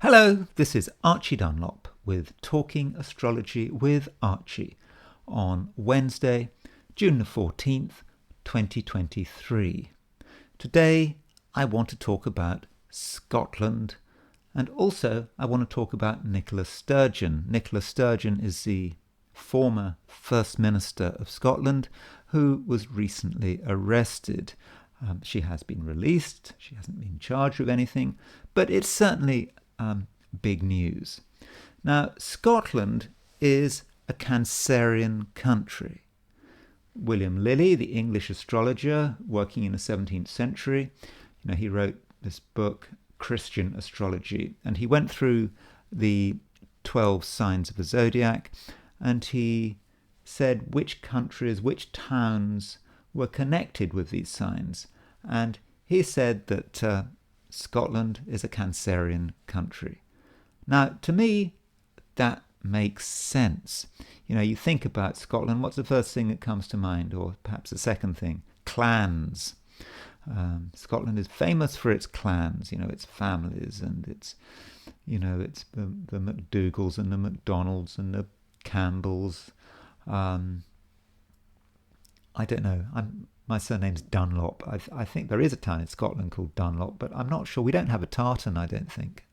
Hello, this is Archie Dunlop with Talking Astrology with Archie on Wednesday, June the 14th, 2023. Today I want to talk about Scotland, and also I want to talk about Nicola Sturgeon. Nicola Sturgeon is the former First Minister of Scotland who was recently arrested. She has been released, she hasn't been charged with anything, but it's certainly big news. Now, Scotland is a Cancerian country. William Lilly, the English astrologer working in the 17th century, he wrote this book, Christian Astrology, and he went through the 12 signs of the zodiac, and he said which countries, which towns were connected with these signs. And he said that Scotland is a Cancerian country. Now, to me, that makes sense. You think about Scotland, what's the first thing that comes to mind? Or perhaps the second thing? Clans. Scotland is famous for its clans, its families, and it's the MacDougalls and the MacDonalds and the Campbells. I don't know. My surname's Dunlop. I think there is a town in Scotland called Dunlop, but I'm not sure. We don't have a tartan, I don't think.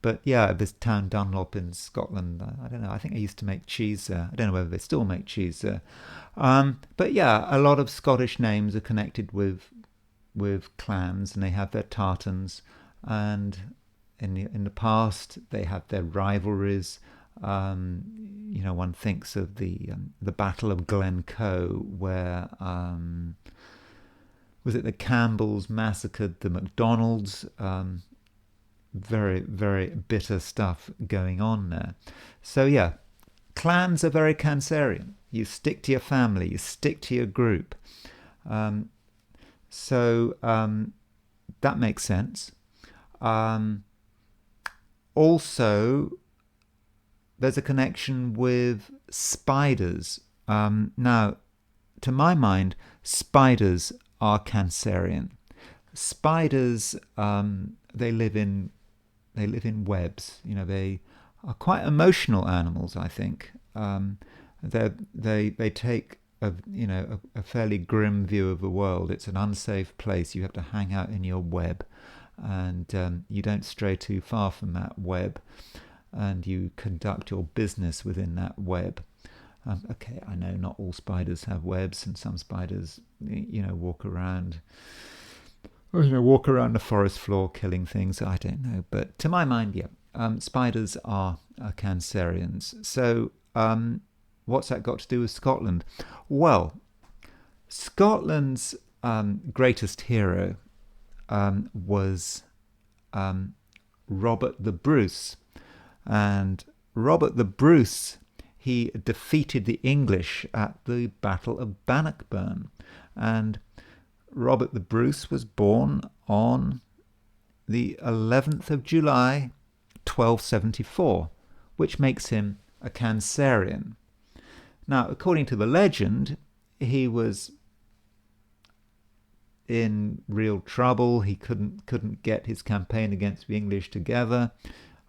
But yeah, this town Dunlop in Scotland, I don't know. I think they used to make cheese there. I don't know whether they still make cheese there. But yeah, a lot of Scottish names are connected with clans, and they have their tartans. And in the past, they had their rivalries. One thinks of the Battle of Glencoe, where was it the Campbells massacred the MacDonalds? Very, very bitter stuff going on there. So yeah, clans are very Cancerian. You stick to your family, you stick to your group. So that makes sense. Also, there's a connection with spiders. Now, to my mind, spiders are Cancerian. Spiders, they live in webs. They are quite emotional animals, I think. They take a fairly grim view of the world. It's an unsafe place. You have to hang out in your web, and you don't stray too far from that web, and you conduct your business within that web. Okay, I know not all spiders have webs, and some spiders, walk around the forest floor killing things. I don't know, but to my mind, yeah, spiders are Cancerians. So, what's that got to do with Scotland? Well, Scotland's greatest hero was Robert the Bruce. And Robert the Bruce, he defeated the English at the Battle of Bannockburn. And Robert the Bruce was born on the 11th of July, 1274, which makes him a Cancerian. Now, according to the legend, he was in real trouble. He couldn't get his campaign against the English together.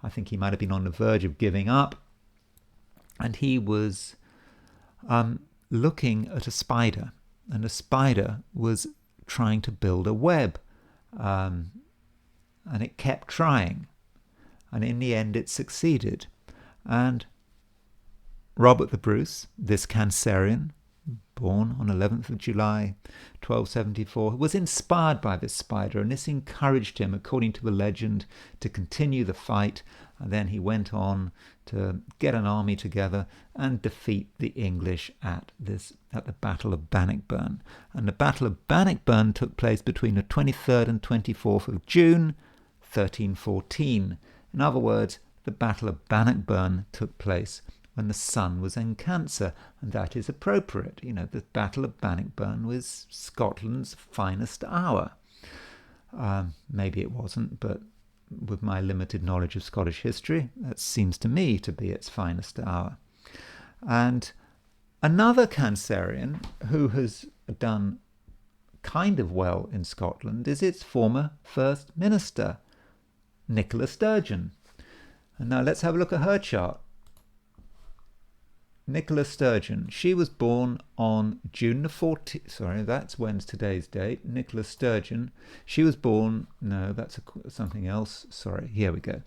I think he might have been on the verge of giving up. And he was looking at a spider. And the spider was trying to build a web. And it kept trying. And in the end, it succeeded. And Robert the Bruce, this Cancerian, born on 11th of July, 1274, was inspired by this spider, and this encouraged him, according to the legend, to continue the fight. And then he went on to get an army together and defeat the English at the Battle of Bannockburn. And the Battle of Bannockburn took place between the 23rd and 24th of June, 1314. In other words, the Battle of Bannockburn took place when the sun was in Cancer, and that is appropriate. The Battle of Bannockburn was Scotland's finest hour. Maybe it wasn't, but with my limited knowledge of Scottish history, that seems to me to be its finest hour. And another Cancerian who has done kind of well in Scotland is its former First Minister, Nicola Sturgeon. And now let's have a look at her chart. Nicola Sturgeon. She was born on June the 14th. Sorry, that's when's today's date. Nicola Sturgeon. She was born. No, that's something else. Sorry, here we go.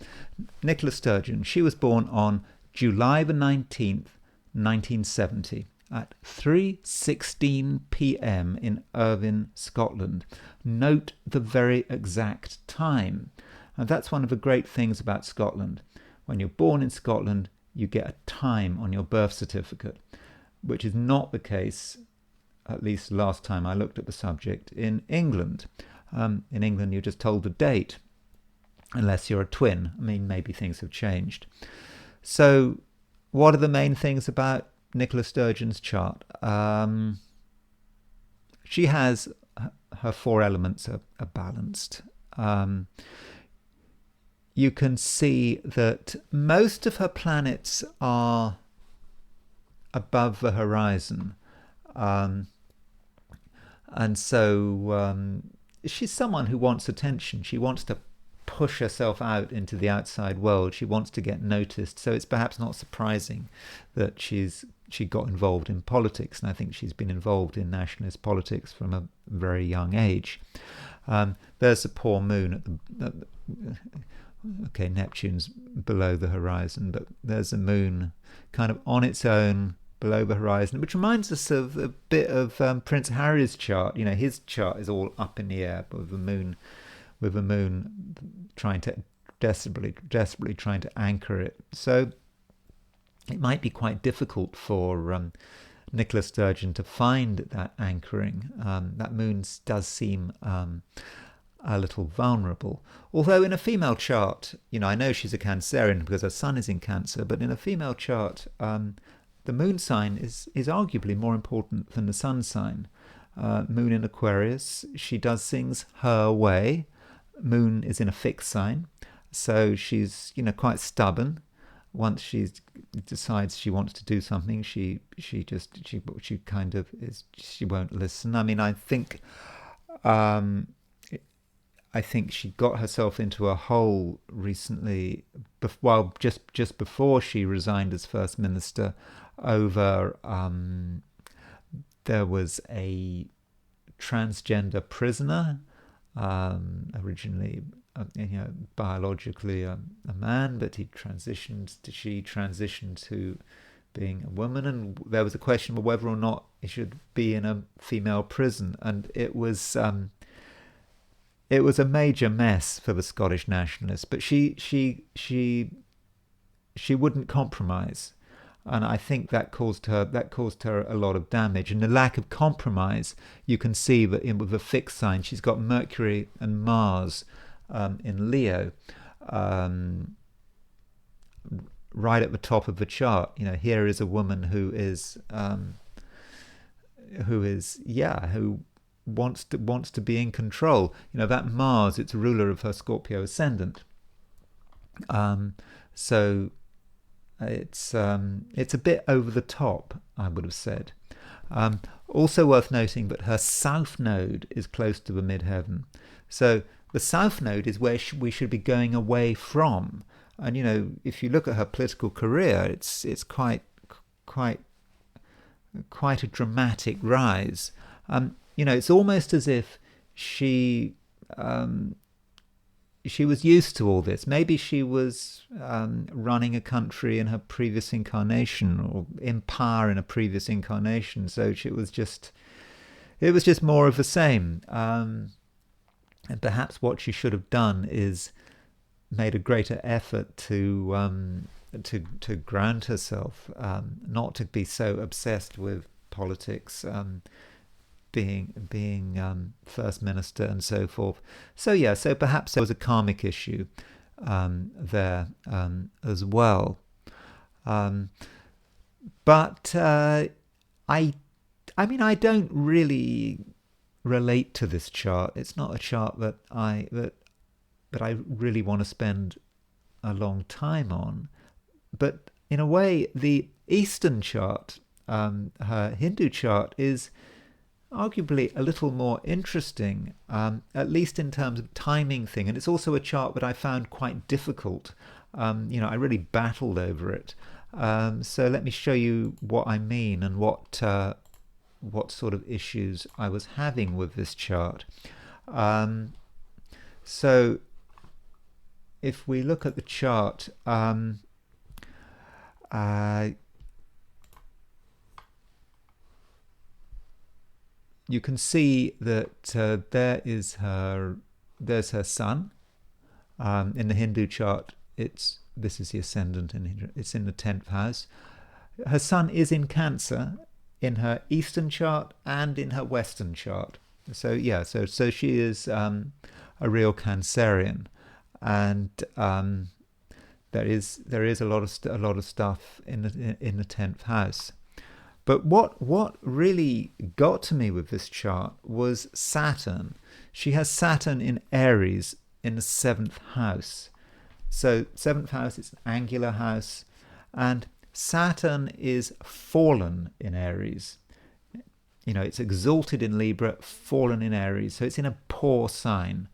Nicola Sturgeon. She was born on July the 19th, 1970, at 3:16 p.m. in Irvine, Scotland. Note the very exact time. And that's one of the great things about Scotland. When you're born in Scotland, you get a time on your birth certificate, which is not the case, at least last time I looked at the subject, in England. In England, you're just told the date, unless you're a twin. I mean, maybe things have changed. So what are the main things about Nicola Sturgeon's chart? She has her four elements are balanced. You can see that most of her planets are above the horizon. And so she's someone who wants attention. She wants to push herself out into the outside world. She wants to get noticed. So it's perhaps not surprising that she got involved in politics. And I think she's been involved in nationalist politics from a very young age. There's a poor moon at the okay, Neptune's below the horizon, but there's a moon kind of on its own below the horizon, which reminds us of a bit of Prince Harry's chart. You know, his chart is all up in the air with the moon trying to desperately trying to anchor it. So it might be quite difficult for Nicola Sturgeon to find that anchoring. That moon does seem a little vulnerable. Although in a female chart, you know, I know she's a Cancerian because her sun is in Cancer, but in a female chart, the moon sign is arguably more important than the sun sign. Moon in Aquarius, she does things her way. Moon is in a fixed sign, so she's, you know, quite stubborn. Once she decides she wants to do something, she kind of is. She won't listen. I mean, I think she got herself into a hole recently, well, just before she resigned as First Minister, over there was a transgender prisoner, originally biologically a man, but she transitioned to being a woman, and there was a question of whether or not he should be in a female prison, and it was a major mess for the Scottish nationalists. But she wouldn't compromise, and I think that caused her a lot of damage. And the lack of compromise, you can see that with the fixed sign, she's got Mercury and Mars in Leo, right at the top of the chart. You know, here is a woman who wants to be in control. You know, that Mars, it's ruler of her Scorpio ascendant. So it's a bit over the top, I would have said. Also worth noting that her south node is close to the midheaven. So the south node is where we should be going away from. And, you know, if you look at her political career, it's quite a dramatic rise. You know, it's almost as if she was used to all this. Maybe she was running a country in her previous incarnation, or in power in a previous incarnation. So it was just more of the same. And perhaps what she should have done is made a greater effort to ground herself, not to be so obsessed with politics, being First Minister and so forth. So perhaps there was a karmic issue there as well. But I mean, I don't really relate to this chart. It's not a chart that I really want to spend a long time on. But in a way, the Eastern chart, her Hindu chart, is arguably a little more interesting, at least in terms of timing thing. And it's also a chart that I found quite difficult. I really battled over it. So let me show you what I mean and what sort of issues I was having with this chart. So if we look at the chart, you can see that there's her sun. In the Hindu chart, this is the ascendant, it's in the 10th house. Her sun is in Cancer in her Eastern chart and in her Western chart. So yeah, so she is a real Cancerian, and there is a lot of stuff in the 10th house. But what really got to me with this chart was Saturn. She has Saturn in Aries in the 7th house. So 7th house is an angular house, and Saturn is fallen in Aries. It's exalted in Libra, fallen in Aries, so it's in a poor sign.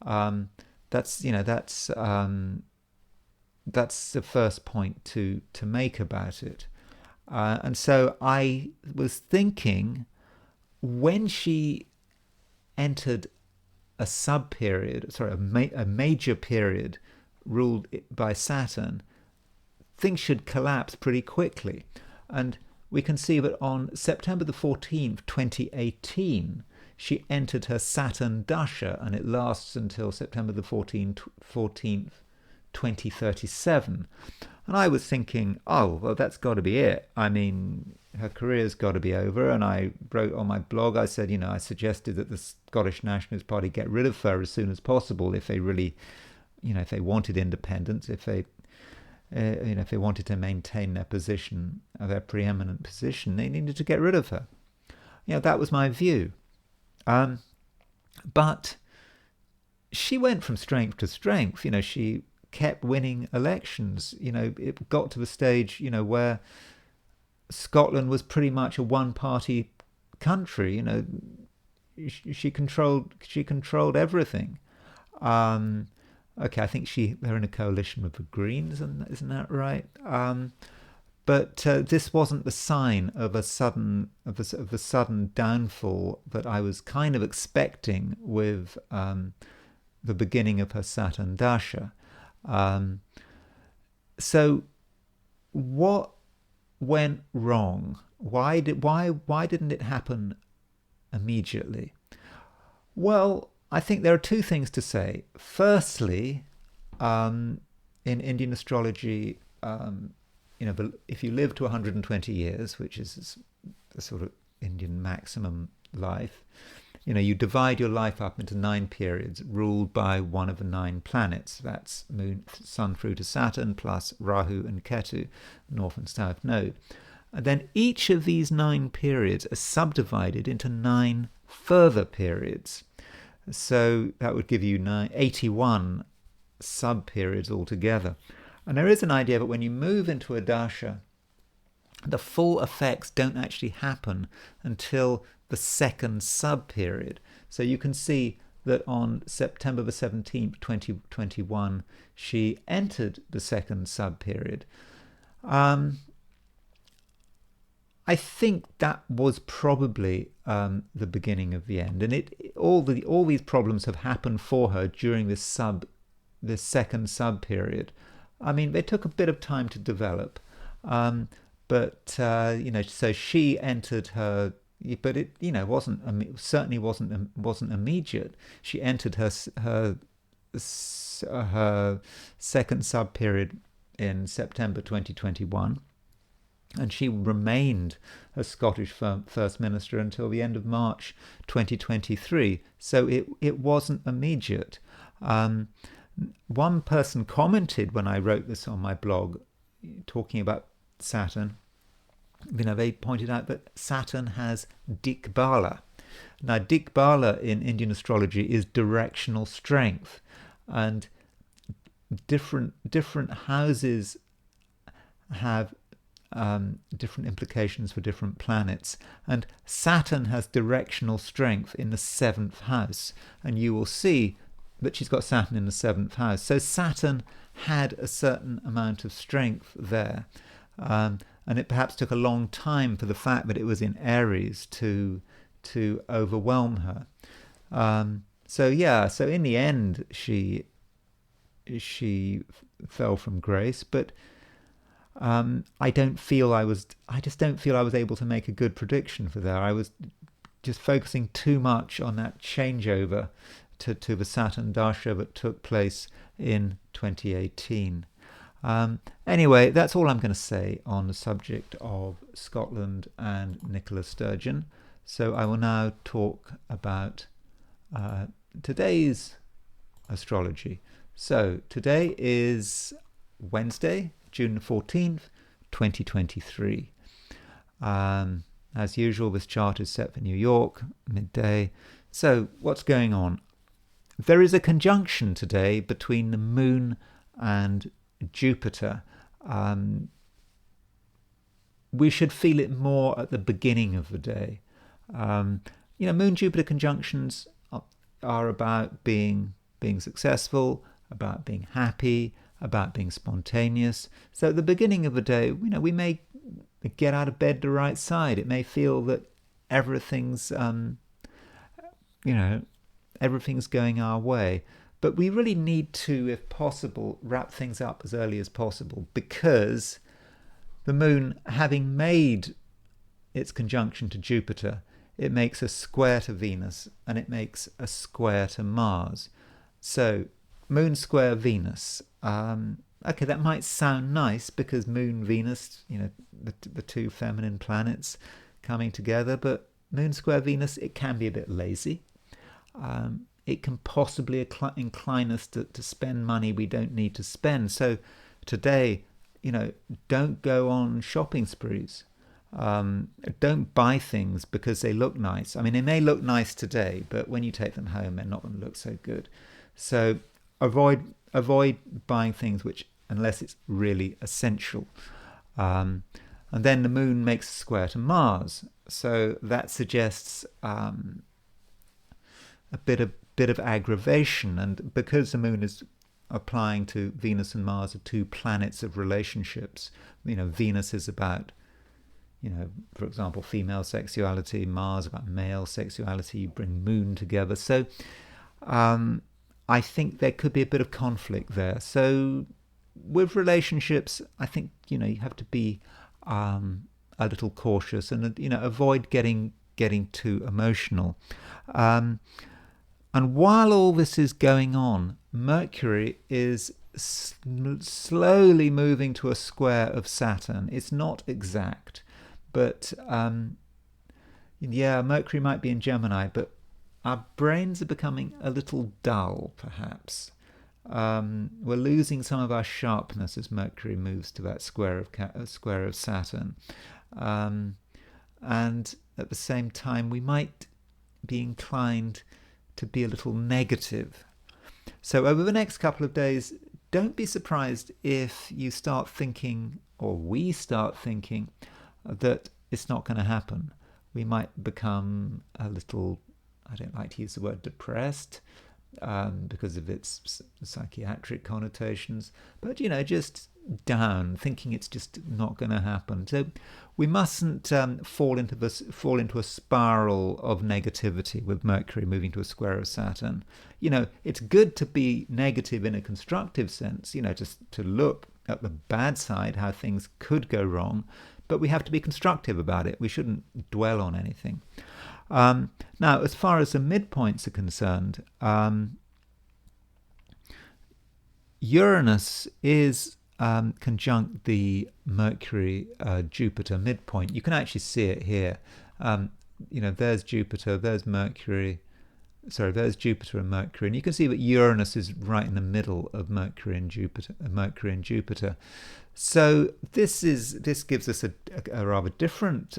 That's the first point to make about it. And so I was thinking, when she entered a a major period ruled by Saturn, things should collapse pretty quickly. And we can see that on September the 14th, 2018, she entered her Saturn Dasha, and it lasts until September the 14th, 2037. And I was thinking, oh, well, that's got to be it. I mean, her career's got to be over. And I wrote on my blog, I said, I suggested that the Scottish Nationalist Party get rid of her as soon as possible if they really, if they wanted independence, if they wanted to maintain their position, their preeminent position, they needed to get rid of her. That was my view. But she went from strength to strength. She kept winning elections. It got to the stage, where Scotland was pretty much a one-party country. She controlled everything. Okay, I think they're in a coalition with the Greens, isn't that right? But this wasn't the sign of a sudden downfall that I was kind of expecting with the beginning of her Saturn Dasha. So what went wrong? Why didn't it happen immediately? Well, I think there are two things to say. Firstly, in Indian astrology, if you live to 120 years, which is the sort of Indian maximum life, you divide your life up into 9 periods ruled by one of the 9 planets. That's Moon, Sun through to Saturn, plus Rahu and Ketu, North and South Node. And then each of these 9 periods are subdivided into 9 further periods. So that would give you 81 sub-periods altogether. And there is an idea that when you move into a dasha, the full effects don't actually happen until the second sub-period. So you can see that on September the 17th, 2021, she entered the second sub-period. I think that was probably the beginning of the end, and all these problems have happened for her during this second sub period. I mean, they took a bit of time to develop, but so she entered her, but it certainly wasn't immediate. She entered her second sub period in September 2021. And she remained a Scottish First Minister until the end of March 2023. So it wasn't immediate. One person commented when I wrote this on my blog, talking about Saturn. They pointed out that Saturn has Dikbala. Now, Dikbala in Indian astrology is directional strength. And different houses have different implications for different planets. And Saturn has directional strength in the 7th house, and you will see that she's got Saturn in the 7th house. So Saturn had a certain amount of strength there, and it perhaps took a long time for the fact that it was in Aries to overwhelm her. So in the end she fell from grace, but I just don't feel I was able to make a good prediction for there. I was just focusing too much on that changeover to the Saturn Dasha that took place in 2018. Anyway, that's all I'm going to say on the subject of Scotland and Nicola Sturgeon. So I will now talk about today's astrology. So today is Wednesday, June 14th, 2023. As usual, this chart is set for New York, midday. So what's going on? There is a conjunction today between the Moon and Jupiter. We should feel it more at the beginning of the day. Moon-Jupiter conjunctions are about being successful, about being happy, about being spontaneous. So at the beginning of the day, we may get out of bed the right side. It may feel that everything's going our way. But we really need to, if possible, wrap things up as early as possible, because the Moon, having made its conjunction to Jupiter, it makes a square to Venus and it makes a square to Mars. So Moon square Venus. Okay, that might sound nice because Moon, Venus, the two feminine planets coming together, but Moon square Venus, it can be a bit lazy. It can possibly incline us to spend money we don't need to spend. So today, don't go on shopping sprees. Don't buy things because they look nice. I mean, they may look nice today, but when you take them home, they're not going to look so good. So avoid buying things unless it's really essential. And then the Moon makes a square to Mars. So that suggests a bit of aggravation, and because the Moon is applying to Venus and Mars, are two planets of relationships. Venus is about, for example, female sexuality, Mars about male sexuality. You bring Moon together, so I think there could be a bit of conflict there. So with relationships, I think you have to be a little cautious and avoid getting too emotional. And while all this is going on, Mercury is slowly moving to a square of Saturn. It's not exact, but Mercury might be in Gemini, but our brains are becoming a little dull, perhaps. We're losing some of our sharpness as Mercury moves to that square of Saturn. And at the same time, we might be inclined to be a little negative. So over the next couple of days, don't be surprised if you start thinking, or we start thinking, that it's not going to happen. We might become a little, I don't like to use the word depressed, because of its psychiatric connotations, but just down, thinking it's just not going to happen. So we mustn't fall into a spiral of negativity with Mercury moving to a square of Saturn. It's good to be negative in a constructive sense, just to look at the bad side, how things could go wrong, but we have to be constructive about it. We shouldn't dwell on anything. Now, as far as the midpoints are concerned, Uranus is conjunct the Mercury-Jupiter midpoint. You can actually see it here. There's Jupiter, there's Mercury. There's Jupiter and Mercury, and you can see that Uranus is right in the middle of Mercury and Jupiter. So this gives us a rather different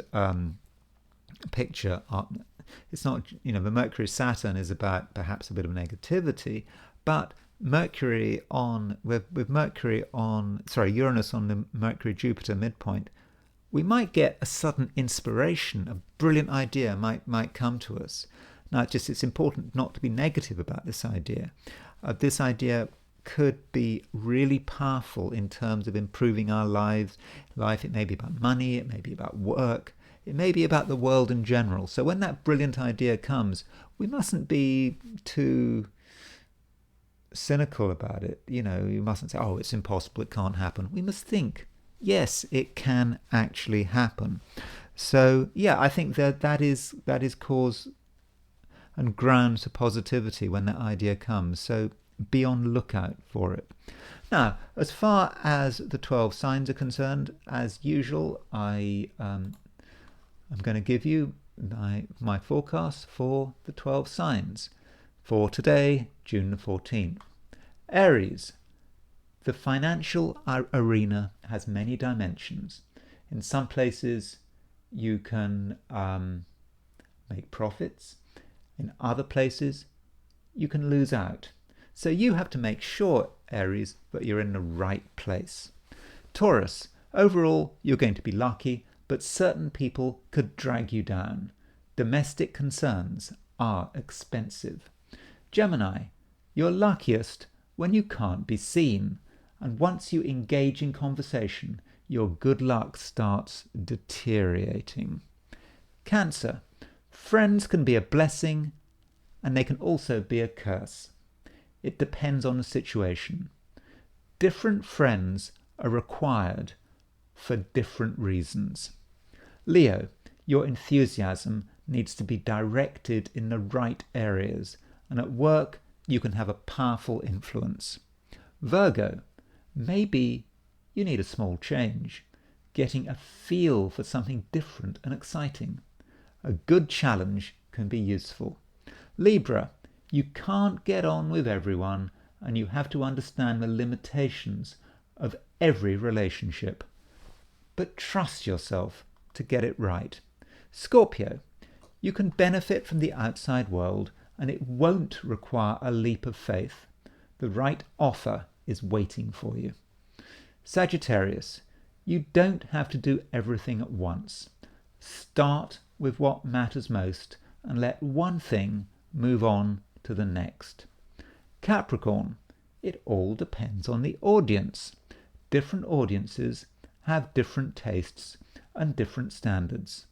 picture. It's not, the Mercury Saturn is about perhaps a bit of negativity, but Uranus on the Mercury Jupiter midpoint we might get a sudden inspiration, a brilliant idea might come to us. Now, it's important not to be negative about this idea. This idea could be really powerful in terms of improving our life. It may be about money, it may be about work, it may be about the world in general. So when that brilliant idea comes, we mustn't be too cynical about it. You mustn't say, oh, it's impossible, it can't happen. We must think, yes, it can actually happen. So yeah, I think that is cause and grounds for positivity when that idea comes. So be on the lookout for it. Now, as far as the 12 signs are concerned, as usual, I'm going to give you my forecast for the 12 signs for today, June the 14th. Aries, the financial arena has many dimensions. In some places, you can make profits. In other places, you can lose out. So you have to make sure, Aries, that you're in the right place. Taurus, overall, you're going to be lucky, but certain people could drag you down. Domestic concerns are expensive. Gemini, you're luckiest when you can't be seen, and once you engage in conversation, your good luck starts deteriorating. Cancer, friends can be a blessing, and they can also be a curse. It depends on the situation. Different friends are required for different reasons. Leo, your enthusiasm needs to be directed in the right areas, and at work you can have a powerful influence. Virgo, maybe you need a small change, getting a feel for something different and exciting. A good challenge can be useful. Libra, you can't get on with everyone, and you have to understand the limitations of every relationship. But trust yourself to get it right. Scorpio, you can benefit from the outside world, and it won't require a leap of faith. The right offer is waiting for you. Sagittarius, you don't have to do everything at once. Start with what matters most and let one thing move on to the next. Capricorn, it all depends on the audience. Different audiences have different tastes and different standards.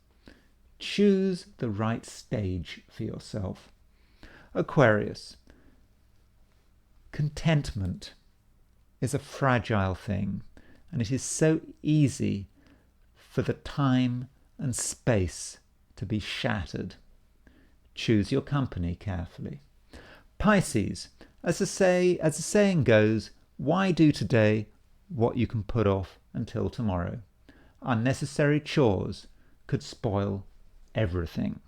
Choose the right stage for yourself. Aquarius, contentment is a fragile thing, and it is so easy for the time and space to be shattered. Choose your company carefully. Pisces, as the saying goes, why do today what you can put off until tomorrow? Unnecessary chores could spoil everything.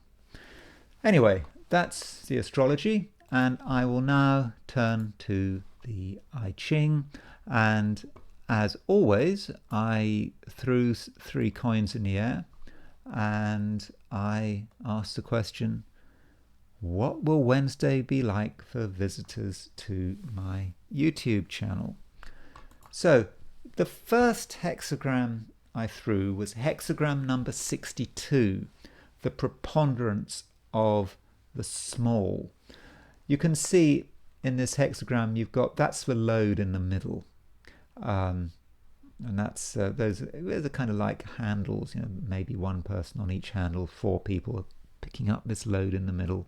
Anyway, that's the astrology, and I will now turn to the I Ching, and as always I threw 3 coins in the air and I asked the question, what will Wednesday be like for visitors to my YouTube channel? So the first hexagram I threw was hexagram number 62, the preponderance of the small. You can see in this hexagram that's the load in the middle, and that's those are kind of like handles, maybe one person on each handle, 4 people are picking up this load in the middle,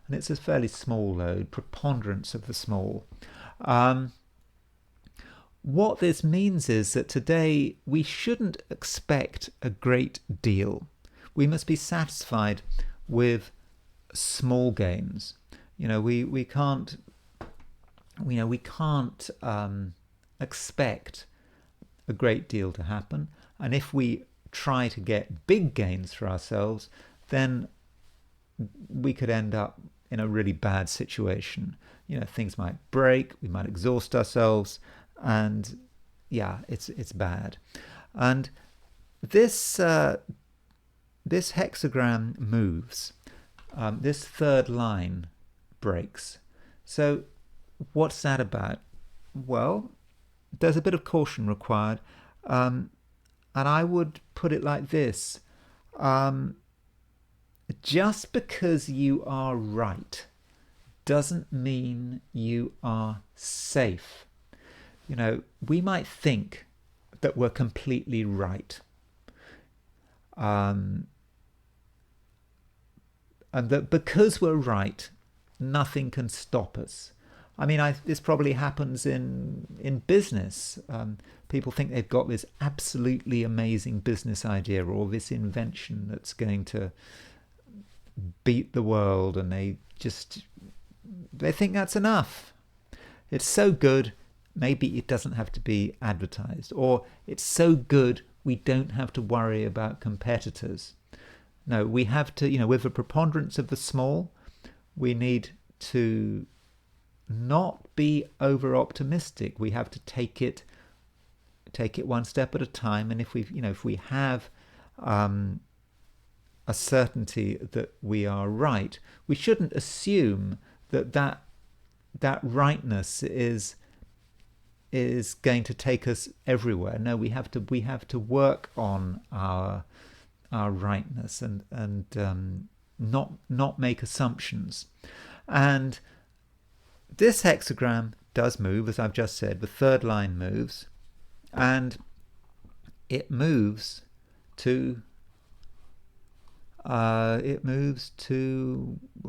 and it's a fairly small load, preponderance of the small. What this means is that today we shouldn't expect a great deal. We must be satisfied with small gains. We can't expect a great deal to happen, and if we try to get big gains for ourselves, then we could end up in a really bad situation. Things might break, we might exhaust ourselves, and it's bad. And this hexagram moves. This third line breaks. So what's that about? Well, there's a bit of caution required. I would put it like this. Just because you are right doesn't mean you are safe. You know, we might think that we're completely right. And that because we're right, nothing can stop us. I mean, this probably happens in business. People think they've got this absolutely amazing business idea or this invention that's going to beat the world, and they think that's enough. It's so good, maybe it doesn't have to be advertised, or it's so good we don't have to worry about competitors. No, we have to, with the preponderance of the small, we need to not be over optimistic. We have to take it one step at a time. And if we have a certainty that we are right, we shouldn't assume that rightness is going to take us everywhere. No, we have to work on our rightness and not make assumptions. And this hexagram does move, as I've just said. The third line moves, and it moves to where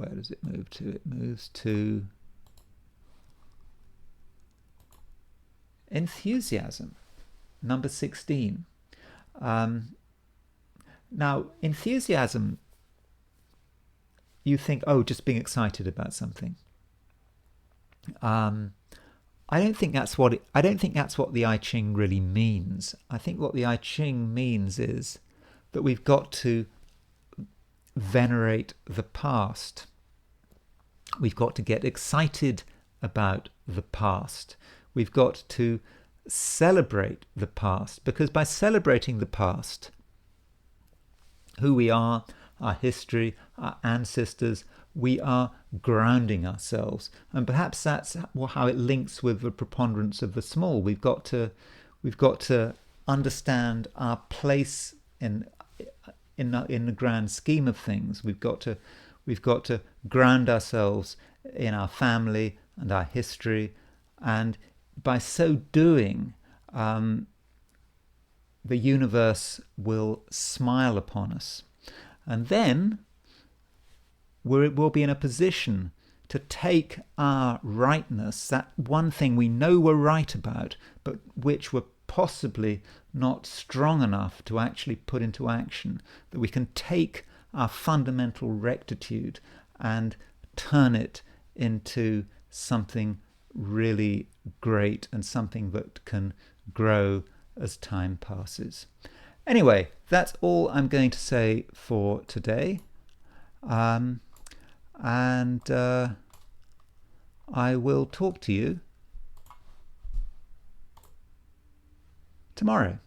does it move to? It moves to enthusiasm, number 16. Now, enthusiasm, you think, oh, just being excited about something. I don't think that's what the I Ching really means. I think what the I Ching means is that we've got to venerate the past. We've got to get excited about the past. We've got to celebrate the past, because by celebrating the past, who we are, our history, our ancestors, we are grounding ourselves. And perhaps that's how it links with the preponderance of the small. We've got to understand our place in the grand scheme of things. We've got to ground ourselves in our family and our history, and by so doing, the universe will smile upon us. And then we'll be in a position to take our rightness, that one thing we know we're right about, but which we're possibly not strong enough to actually put into action, that we can take our fundamental rectitude and turn it into something really great and something that can grow as time passes. Anyway, that's all I'm going to say for today. And I will talk to you tomorrow.